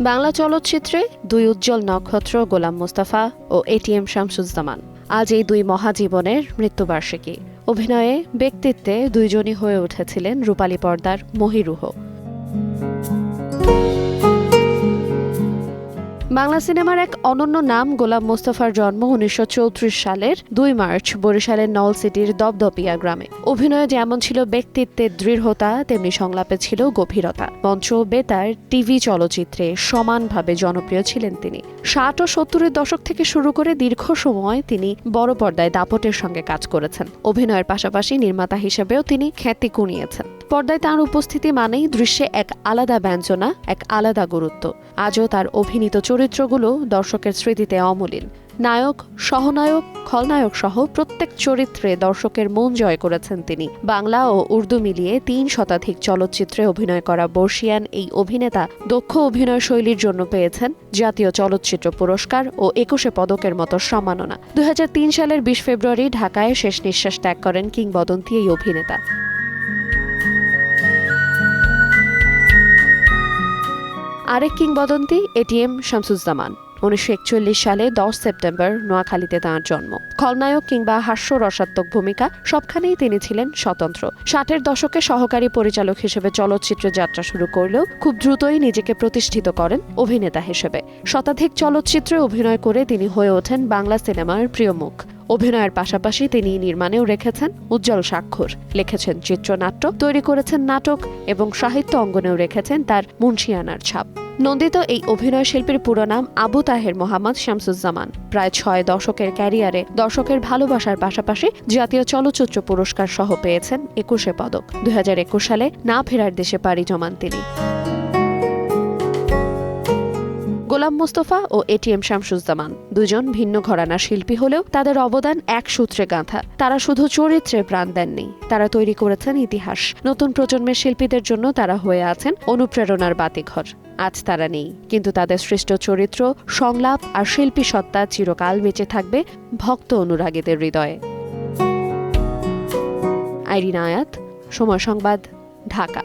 বাংলা চলচ্চিত্রে দুই উজ্জ্বল নক্ষত্র গোলাম মোস্তফা ও এটিএম শামসুজ্জামান। আজ এই দুই মহাজীবনের মৃত্যুবার্ষিকী। অভিনয়ে, ব্যক্তিত্বে দুইজনই হয়ে উঠেছিলেন রূপালী পর্দার মহীরুহ। বাংলা সিনেমার এক অনন্য নাম গোলাম মোস্তফার জন্ম ১৯৩৪ সালের ২ মার্চ বরিশালের নলসিটির দপদপিয়া গ্রামে। অভিনয়ে যেমন ছিল ব্যক্তিত্বের দৃঢ়তা, তেমনি সংলাপে ছিল গভীরতা। মঞ্চ, বেতার, টিভি, চলচ্চিত্রে সমানভাবে জনপ্রিয় ছিলেন তিনি। ৬০ ও ৭০-এর দশক থেকে শুরু করে দীর্ঘ সময় তিনি বড় পর্দায় দাপটের সঙ্গে কাজ করেছেন। অভিনয়ের পাশাপাশি নির্মাতা হিসেবেও তিনি খ্যাতি কুড়িয়েছেন। পর্দায় তাঁর উপস্থিতি মানেই দৃশ্যে এক আলাদা ব্যঞ্জনা, এক আলাদা গুরুত্ব। আজও তার অভিনীত চরিত্রগুলো দর্শকের স্মৃতিতে অমলিন। নায়ক, সহনায়ক, খলনায়ক সহ প্রত্যেক চরিত্রে দর্শকের মন জয় করেছেন তিনি। বাংলা ও উর্দু মিলিয়ে ৩ শতাধিক চলচ্চিত্রে অভিনয় করা বর্ষিয়ান এই অভিনেতা দক্ষ অভিনয় শৈলীর জন্য পেয়েছেন জাতীয় চলচ্চিত্র পুরস্কার ও ২১ পদকের মতো সম্মাননা। ২০০৩ সালের ২০ ফেব্রুয়ারি ঢাকায় শেষ নিঃশ্বাস ত্যাগ করেন কিংবদন্তি এই অভিনেতা। আরেক কিংবদন্তি এটিএম শামসুজ্জামান। ১৯৪১ সালে ১০ সেপ্টেম্বর নোয়াখালীতে তাঁর জন্ম। খলনায়ক কিংবা হাস্যরসাত্মক ভূমিকা সবখানেই তিনি ছিলেন স্বতন্ত্র। ৬০-এর দশকে সহকারী পরিচালক হিসেবে চলচ্চিত্র যাত্রা শুরু করলেও খুব দ্রুতই নিজেকে প্রতিষ্ঠিত করেন অভিনেতা হিসেবে। শতাধিক চলচ্চিত্রে অভিনয় করে তিনি হয়ে ওঠেন বাংলা সিনেমার প্রিয় মুখ। অভিনয়ের পাশাপাশি তিনি নির্মাণেও রেখেছেন উজ্জ্বল স্বাক্ষর। লিখেছেন চিত্রনাট্য, তৈরি করেছেন নাটক এবং সাহিত্য অঙ্গনেও রেখেছেন তার মুন্সিয়ানার ছাপ। নন্দিত এই অভিনয় শিল্পীর পুরো নাম আবু তাহের মোহাম্মদ শামসুজ্জামান। প্রায় ৬ দশকের ক্যারিয়ারে দর্শকের ভালোবাসার পাশাপাশি জাতীয় চলচ্চিত্র পুরস্কার সহ পেয়েছেন ২১ পদক। ২০২১ সালে না ফেরার দেশে পাড়ি জমান তিনি। গোলাম মোস্তফা ও এটিএম শামসুজ্জামান দুজন ভিন্ন ঘরানার শিল্পী হলেও তাদের অবদান এক সূত্রে গাঁথা। তারা শুধু চরিত্রে প্রাণ দেননি, তারা তৈরি করেছেন ইতিহাস। নতুন প্রজন্মের শিল্পীদের জন্য তারা হয়ে আছেন অনুপ্রেরণার বাতিঘর। আজ তারা নেই, কিন্তু তাদের সৃষ্ট চরিত্র, সংলাপ আর শিল্পী সত্তা চিরকাল বেঁচে থাকবে ভক্ত অনুরাগীদের হৃদয়ে। আইরিন আয়াত, সময় সংবাদ, ঢাকা।